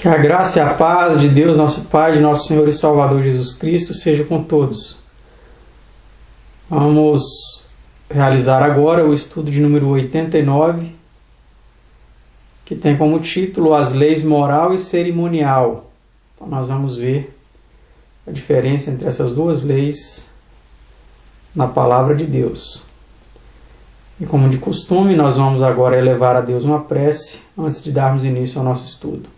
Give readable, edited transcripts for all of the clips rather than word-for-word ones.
Que a graça e a paz de Deus, nosso Pai, de nosso Senhor e Salvador Jesus Cristo, seja com todos. Vamos realizar agora o estudo de número 89, que tem como título As Leis Moral e Cerimonial. Então nós vamos ver a diferença entre essas duas leis na Palavra de Deus. E como de costume, nós vamos agora elevar a Deus uma prece antes de darmos início ao nosso estudo.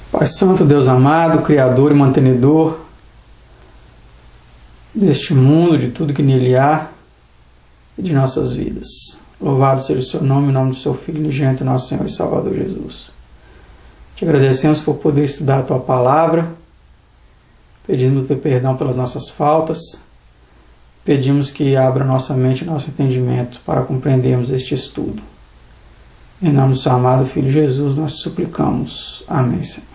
Pai Santo, Deus amado, Criador e mantenedor deste mundo, de tudo que nele há e de nossas vidas. Louvado seja o seu nome, em nome do seu Filho unigênito, nosso Senhor e Salvador Jesus. Te agradecemos por poder estudar a tua palavra, pedimos o teu perdão pelas nossas faltas, pedimos que abra nossa mente e nosso entendimento para compreendermos este estudo. Em nome do seu amado Filho Jesus, nós te suplicamos. Amém, Senhor.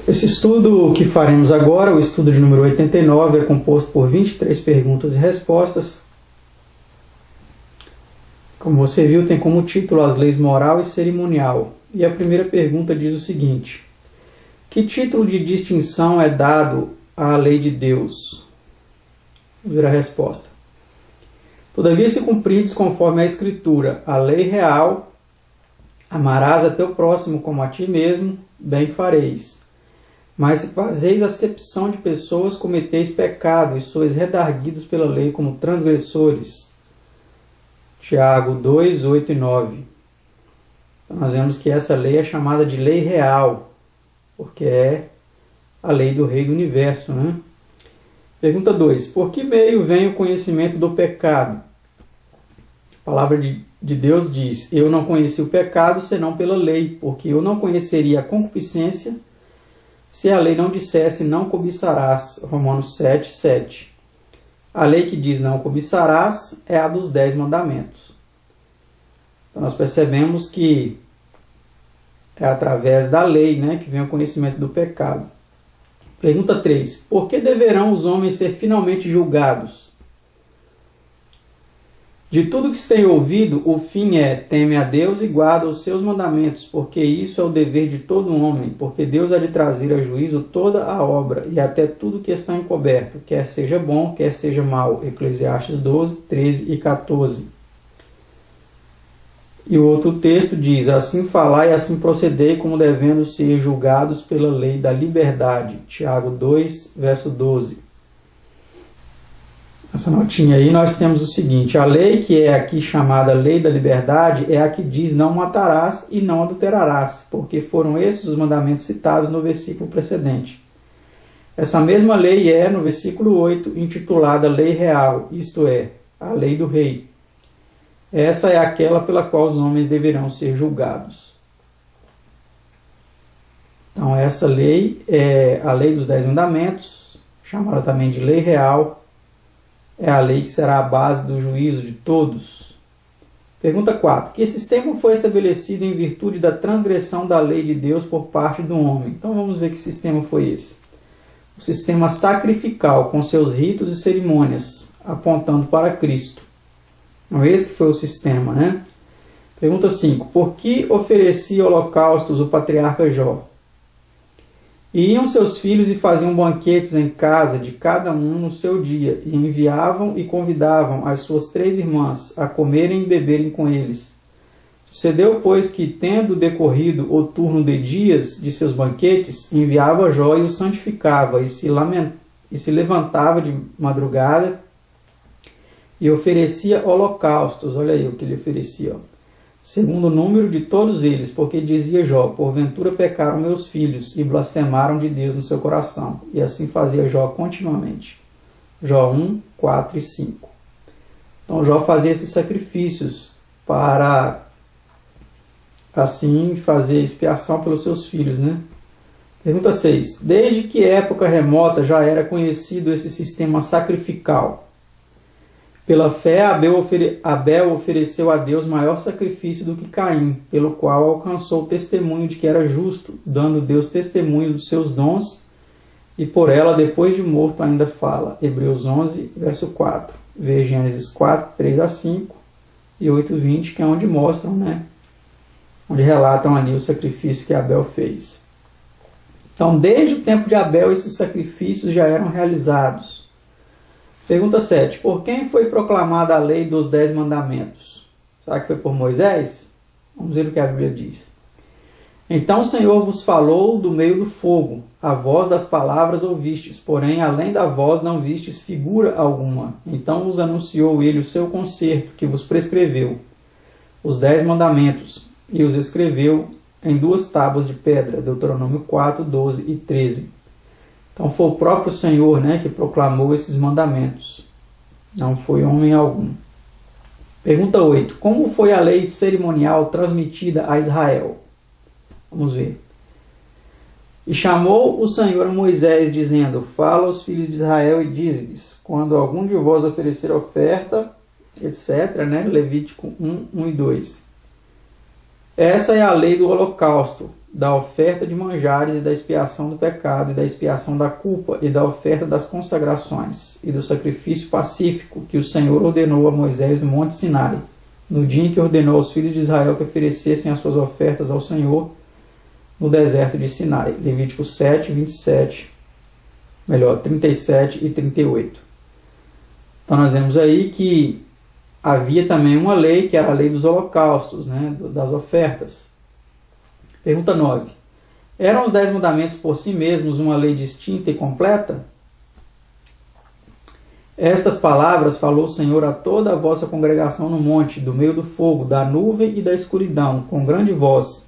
Esse estudo que faremos agora, o estudo de número 89, é composto por 23 perguntas e respostas. Como você viu, tem como título As Leis Moral e Cerimonial. E a primeira pergunta diz o seguinte: que título de distinção é dado à lei de Deus? Vamos ver a resposta. Todavia, se cumpridos conforme a Escritura, a lei real, amarás a teu próximo como a ti mesmo, bem fareis. Mas se fazeis acepção de pessoas, cometeis pecado e sois redarguidos pela lei como transgressores. Tiago 2, 8 e 9. Então nós vemos que essa lei é chamada de lei real, porque é a lei do Rei do Universo, né? Pergunta 2. Por que meio vem o conhecimento do pecado? A palavra de Deus diz: eu não conheci o pecado senão pela lei, porque eu não conheceria a concupiscência se a lei não dissesse não cobiçarás. Romanos 7, 7. A lei que diz não cobiçarás é a dos 10 mandamentos. Então nós percebemos que é através da lei, né, que vem o conhecimento do pecado. Pergunta 3. Por que deverão os homens ser finalmente julgados? De tudo que se tem ouvido, o fim é: teme a Deus e guarda os seus mandamentos, porque isso é o dever de todo homem, porque Deus há de trazer a juízo toda a obra e até tudo que está encoberto, quer seja bom, quer seja mal. Eclesiastes 12, 13 e 14. E o outro texto diz: assim falai e assim procedei, como devendo ser julgados pela lei da liberdade. Tiago 2, verso 12. Essa notinha aí nós temos o seguinte: a lei que é aqui chamada lei da liberdade é a que diz não matarás e não adulterarás, porque foram esses os mandamentos citados no versículo precedente. Essa mesma lei é, no versículo 8, intitulada lei real, isto é, a lei do rei. Essa é aquela pela qual os homens deverão ser julgados. Então essa lei é a lei dos 10 mandamentos, chamada também de lei real. É a lei que será a base do juízo de todos. Pergunta 4. Que sistema foi estabelecido em virtude da transgressão da lei de Deus por parte do homem? Então vamos ver que sistema foi esse. O sistema sacrificial, com seus ritos e cerimônias, apontando para Cristo. Então esse foi o sistema, né? Pergunta 5. Por que oferecia holocaustos o patriarca Jó? E iam seus filhos e faziam banquetes em casa de cada um no seu dia, e enviavam e convidavam as suas 3 irmãs a comerem e beberem com eles. Sucedeu, pois, que, tendo decorrido o turno de dias de seus banquetes, enviava Jó e o santificava, e se levantava de madrugada e oferecia holocaustos. Olha aí o que ele oferecia, ó. Segundo o número de todos eles, porque dizia Jó: porventura pecaram meus filhos e blasfemaram de Deus no seu coração. E assim fazia Jó continuamente. Jó 1, 4 e 5. Então Jó fazia esses sacrifícios para assim fazer expiação pelos seus filhos, né? Pergunta 6. Desde que época remota já era conhecido esse sistema sacrificial? Pela fé, Abel ofereceu a Deus maior sacrifício do que Caim, pelo qual alcançou o testemunho de que era justo, dando Deus testemunho dos seus dons e por ela, depois de morto, ainda fala. Hebreus 11, verso 4. Veja Gênesis 4, 3 a 5 e 8, 20, que é onde mostram, né? Onde relatam ali o sacrifício que Abel fez. Então, desde o tempo de Abel, esses sacrifícios já eram realizados. Pergunta 7. Por quem foi proclamada a lei dos 10 mandamentos? Será que foi por Moisés? Vamos ver o que a Bíblia diz. Então o Senhor vos falou do meio do fogo, a voz das palavras ouvistes, porém além da voz não vistes figura alguma. Então vos anunciou ele o seu concerto, que vos prescreveu, os 10 mandamentos, e os escreveu em 2 tábuas de pedra, Deuteronômio 4, 12 e 13. Então foi o próprio Senhor, né, que proclamou esses mandamentos, não foi homem algum. Pergunta 8. Como foi a lei cerimonial transmitida a Israel? Vamos ver. E chamou o Senhor a Moisés, dizendo: Fala aos filhos de Israel e diz-lhes, quando algum de vós oferecer oferta, etc., né? Levítico 1, 1 e 2. Essa é a lei do holocausto, da oferta de manjares e da expiação do pecado, e da expiação da culpa, e da oferta das consagrações, e do sacrifício pacífico, que o Senhor ordenou a Moisés no Monte Sinai, no dia em que ordenou aos filhos de Israel que oferecessem as suas ofertas ao Senhor no deserto de Sinai. Levítico 7, 37 e 38. Então nós vemos aí que havia também uma lei, que era a lei dos holocaustos, né, das ofertas. Pergunta 9. Eram os 10 mandamentos por si mesmos uma lei distinta e completa? Estas palavras falou o Senhor a toda a vossa congregação no monte, do meio do fogo, da nuvem e da escuridão, com grande voz.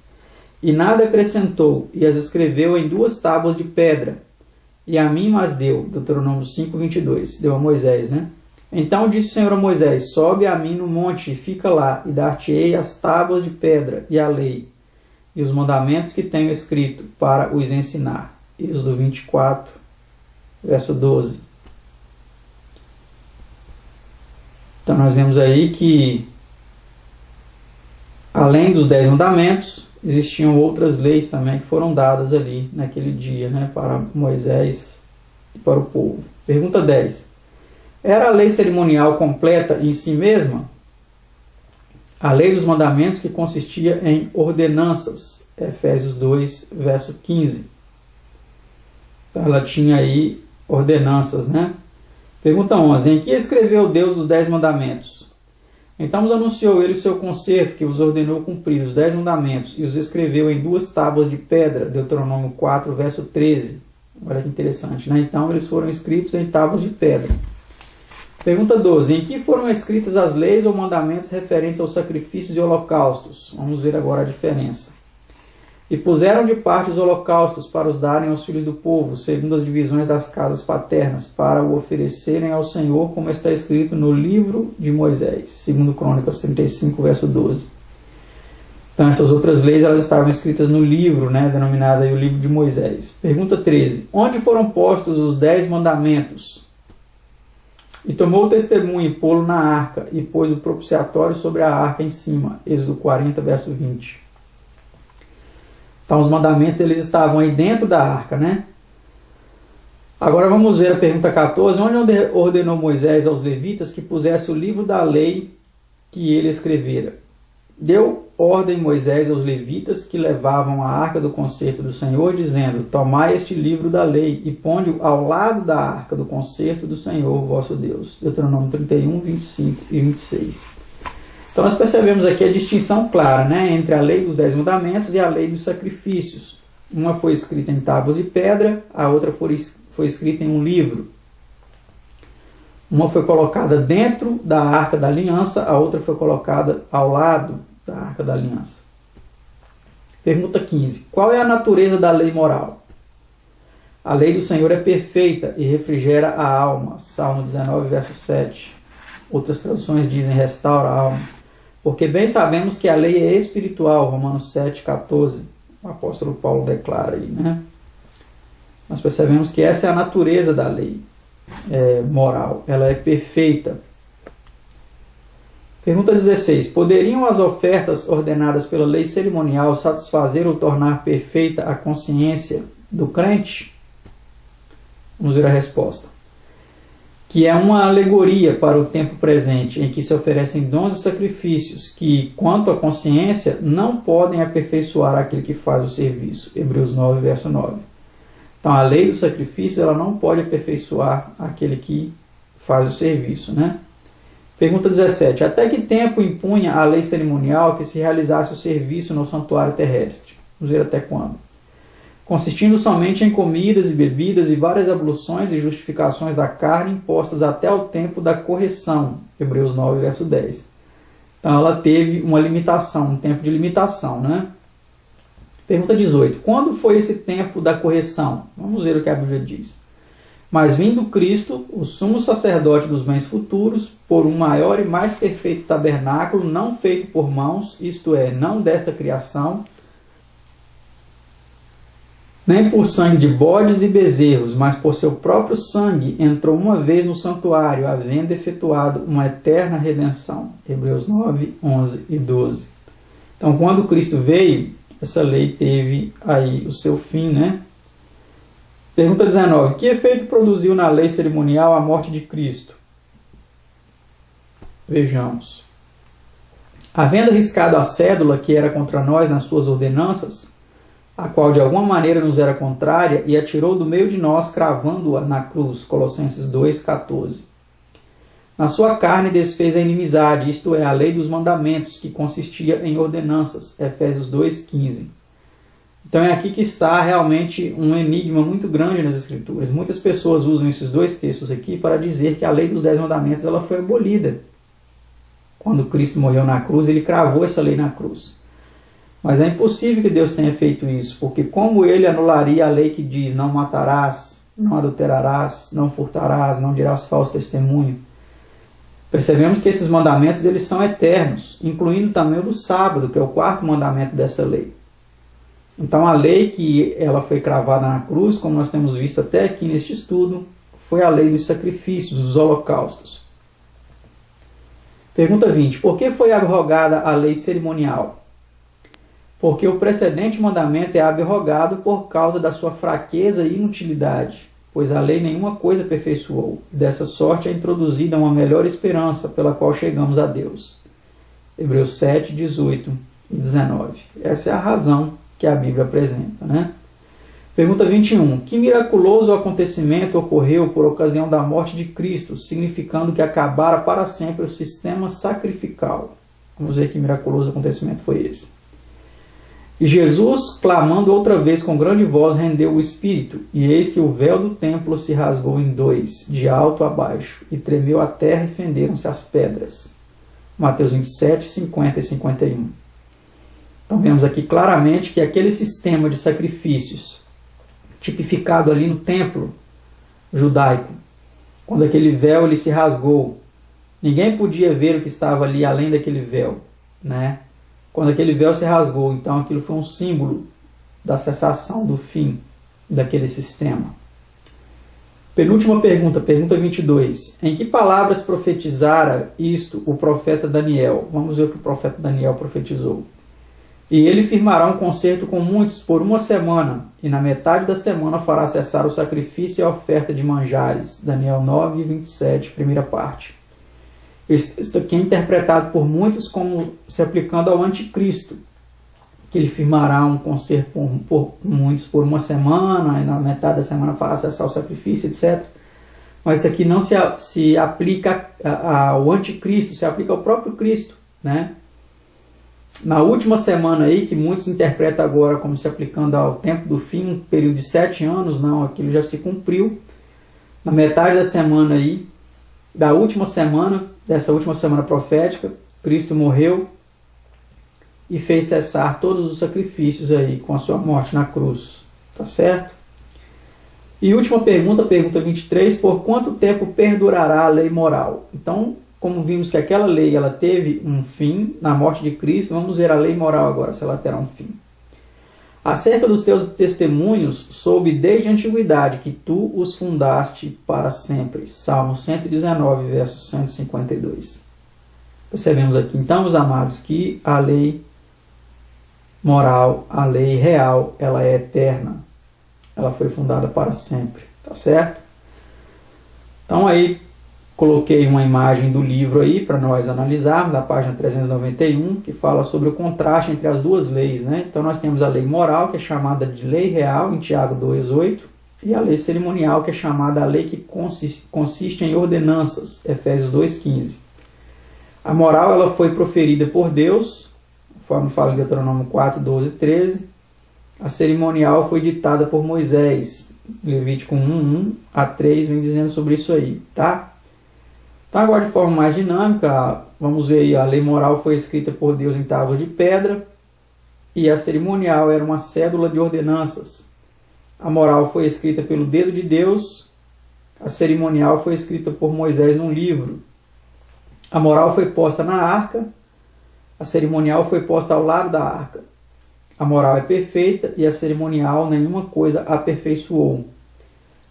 E nada acrescentou, e as escreveu em 2 tábuas de pedra. E a mim mas deu, Deuteronômio 5, 22, deu a Moisés, né? Então disse o Senhor a Moisés: Sobe a mim no monte e fica lá, e dar-te-ei as tábuas de pedra, e a lei, e os mandamentos que tenho escrito, para os ensinar. Êxodo 24, verso 12. Então nós vemos aí que, além dos 10 mandamentos, existiam outras leis também que foram dadas ali naquele dia, né, para Moisés e para o povo. Pergunta 10. Era a lei cerimonial completa em si mesma? A lei dos mandamentos, que consistia em ordenanças. Efésios 2, verso 15. Ela tinha aí ordenanças, né? Pergunta 11. Em que escreveu Deus os 10 mandamentos? Então os anunciou ele o seu concerto, que os ordenou cumprir os 10 mandamentos, e os escreveu em 2 tábuas de pedra, Deuteronômio 4, verso 13. Olha que interessante, né? Então eles foram escritos em tábuas de pedra. Pergunta 12. Em que foram escritas as leis ou mandamentos referentes aos sacrifícios e holocaustos? Vamos ver agora a diferença. E puseram de parte os holocaustos para os darem aos filhos do povo, segundo as divisões das casas paternas, para o oferecerem ao Senhor, como está escrito no livro de Moisés, segundo Crônicas 35, verso 12. Então essas outras leis elas estavam escritas no livro, né, denominado aí o livro de Moisés. Pergunta 13. Onde foram postos os 10 mandamentos? E tomou o testemunho e pô-lo na arca, e pôs o propiciatório sobre a arca em cima. Êxodo 40, verso 20. Então os mandamentos eles estavam aí dentro da arca, né? Agora vamos ver a pergunta 14. Onde ordenou Moisés aos levitas que pusesse o livro da lei que ele escrevera? Deu ordem Moisés aos levitas que levavam a arca do concerto do Senhor, dizendo: Tomai este livro da lei e ponde-o ao lado da arca do concerto do Senhor vosso Deus. Deuteronômio 31, 25 e 26. Então nós percebemos aqui a distinção clara, né, entre a lei dos 10 mandamentos e a lei dos sacrifícios. Uma foi escrita em tábuas de pedra, a outra foi escrita em um livro. Uma foi colocada dentro da Arca da Aliança, a outra foi colocada ao lado da Arca da Aliança. Pergunta 15. Qual é a natureza da lei moral? A lei do Senhor é perfeita e refrigera a alma. Salmo 19, verso 7. Outras traduções dizem: restaura a alma. Porque bem sabemos que a lei é espiritual, Romanos 7, 14. O apóstolo Paulo declara aí, né? Nós percebemos que essa é a natureza da lei moral. Ela é perfeita. Pergunta 16. Poderiam as ofertas ordenadas pela lei cerimonial satisfazer ou tornar perfeita a consciência do crente? Vamos ver a resposta. Que é uma alegoria para o tempo presente, em que se oferecem dons e sacrifícios que, quanto à consciência, não podem aperfeiçoar aquele que faz o serviço. Hebreus 9, verso 9. Então, a lei do sacrifício ela não pode aperfeiçoar aquele que faz o serviço, né? Pergunta 17. Até que tempo impunha a lei cerimonial que se realizasse o serviço no santuário terrestre? Vamos ver até quando. Consistindo somente em comidas e bebidas e várias abluções e justificações da carne impostas até o tempo da correção. Hebreus 9, verso 10. Então ela teve uma limitação, um tempo de limitação, né? Pergunta 18. Quando foi esse tempo da correção? Vamos ver o que a Bíblia diz. Mas vindo Cristo, o sumo sacerdote dos bens futuros, por um maior e mais perfeito tabernáculo, não feito por mãos, isto é, não desta criação, nem por sangue de bodes e bezerros, mas por seu próprio sangue, entrou uma vez no santuário, havendo efetuado uma eterna redenção. Hebreus 9, 11 e 12. Então, quando Cristo veio, essa lei teve aí o seu fim, né? Pergunta 19. Que efeito produziu na lei cerimonial a morte de Cristo? Vejamos. Havendo arriscado a cédula que era contra nós nas suas ordenanças, a qual de alguma maneira nos era contrária, e atirou do meio de nós, cravando-a na cruz. Colossenses 2,14. Na sua carne desfez a inimizade, isto é, a lei dos mandamentos, que consistia em ordenanças. Efésios 2,15. Então é aqui que está realmente um enigma muito grande nas Escrituras. Muitas pessoas usam esses dois textos aqui para dizer que a lei dos 10 mandamentos ela foi abolida. Quando Cristo morreu na cruz, ele cravou essa lei na cruz. Mas é impossível que Deus tenha feito isso, porque como ele anularia a lei que diz não matarás, não adulterarás, não furtarás, não dirás falso testemunho? Percebemos que esses mandamentos eles são eternos, incluindo também o do sábado, que é o 4º mandamento dessa lei. Então a lei que ela foi cravada na cruz, como nós temos visto até aqui neste estudo, foi a lei dos sacrifícios, dos holocaustos. Pergunta 20. Por que foi abrogada a lei cerimonial? Porque o precedente mandamento é abrogado por causa da sua fraqueza e inutilidade, pois a lei nenhuma coisa aperfeiçoou. Dessa sorte é introduzida uma melhor esperança pela qual chegamos a Deus. Hebreus 7, 18 e 19. Essa é a razão que a Bíblia apresenta, né? Pergunta 21. Que miraculoso acontecimento ocorreu por ocasião da morte de Cristo, significando que acabara para sempre o sistema sacrificial? Vamos ver que miraculoso acontecimento foi esse. E Jesus, clamando outra vez com grande voz, rendeu o Espírito, e eis que o véu do templo se rasgou em dois, de alto a baixo, e tremeu a terra e fenderam-se as pedras. Mateus 27, 50 e 51. Então vemos aqui claramente que aquele sistema de sacrifícios, tipificado ali no templo judaico, quando aquele véu ele se rasgou, ninguém podia ver o que estava ali além daquele véu, né? Quando aquele véu se rasgou, então aquilo foi um símbolo da cessação, do fim daquele sistema. Penúltima pergunta, pergunta 22. Em que palavras profetizara isto o profeta Daniel? Vamos ver o que o profeta Daniel profetizou. E ele firmará um concerto com muitos por 1 semana, e na metade da semana fará cessar o sacrifício e a oferta de manjares. Daniel 9, 27, primeira parte. Isso aqui é interpretado por muitos como se aplicando ao anticristo, que ele firmará um concerto por muitos por 1 semana, e na metade da semana fará cessar o sacrifício, etc. Mas isso aqui não se aplica ao anticristo, se aplica ao próprio Cristo, né? Na última semana aí, que muitos interpretam agora como se aplicando ao tempo do fim, um período de 7 anos, não, aquilo já se cumpriu. Na metade da semana aí, da última semana, dessa última semana profética, Cristo morreu e fez cessar todos os sacrifícios aí com a sua morte na cruz. Tá certo? E última pergunta, pergunta 23, por quanto tempo perdurará a lei moral? Então, como vimos que aquela lei ela teve um fim na morte de Cristo, vamos ver a lei moral agora, se ela terá um fim. Acerca dos teus testemunhos, soube desde a antiguidade que tu os fundaste para sempre. Salmo 119, verso 152. Percebemos aqui, então, meus amados, que a lei moral, a lei real, ela é eterna. Ela foi fundada para sempre, tá certo? Então aí coloquei uma imagem do livro aí para nós analisarmos, da página 391, que fala sobre o contraste entre as duas leis, né? Então nós temos a lei moral, que é chamada de lei real, em Tiago 2,8, e a lei cerimonial, que é chamada a lei que consiste em ordenanças, Efésios 2,15. A moral ela foi proferida por Deus, conforme fala em Deuteronômio 4, 12 e 13. A cerimonial foi ditada por Moisés, Levítico 1 a 3, vem dizendo sobre isso aí, tá? Então agora de forma mais dinâmica, vamos ver aí, a lei moral foi escrita por Deus em tábuas de pedra, e a cerimonial era uma cédula de ordenanças. A moral foi escrita pelo dedo de Deus, a cerimonial foi escrita por Moisés num livro. A moral foi posta na arca, a cerimonial foi posta ao lado da arca. A moral é perfeita e a cerimonial nenhuma coisa aperfeiçoou.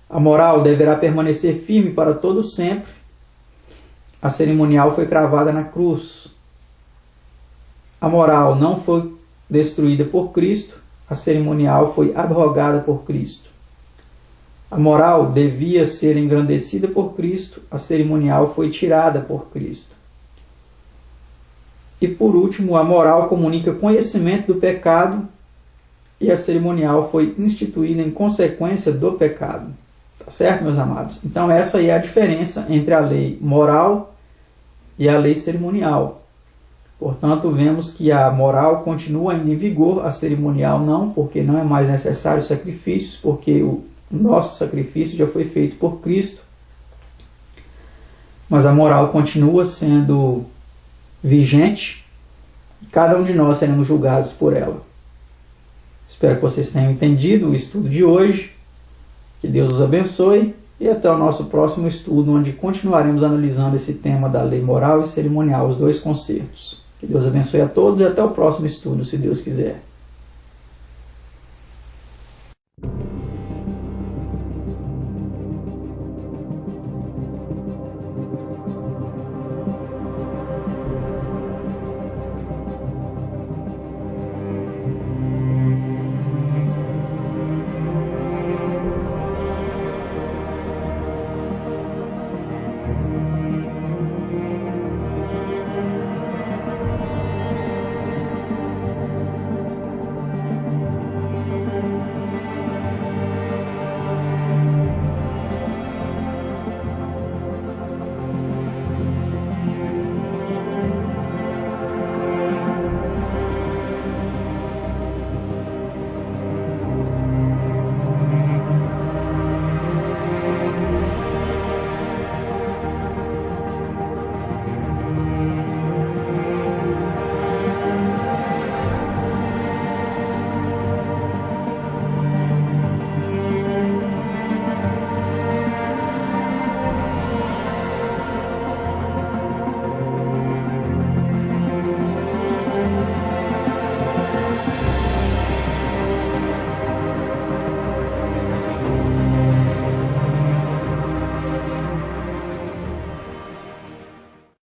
A moral deverá permanecer firme para todo sempre. A cerimonial foi cravada na cruz. A moral não foi destruída por Cristo, a cerimonial foi abrogada por Cristo. A moral devia ser engrandecida por Cristo, a cerimonial foi tirada por Cristo. E por último, a moral comunica conhecimento do pecado e a cerimonial foi instituída em consequência do pecado. Tá certo, meus amados? Então essa aí é a diferença entre a lei moral e a lei cerimonial. Portanto, vemos que a moral continua ainda em vigor, a cerimonial não, porque não é mais necessário sacrifícios, porque o nosso sacrifício já foi feito por Cristo. Mas a moral continua sendo vigente e cada um de nós seremos julgados por ela. Espero que vocês tenham entendido o estudo de hoje. Que Deus os abençoe e até o nosso próximo estudo, onde continuaremos analisando esse tema da lei moral e cerimonial, os dois concertos. Que Deus abençoe a todos e até o próximo estudo, se Deus quiser.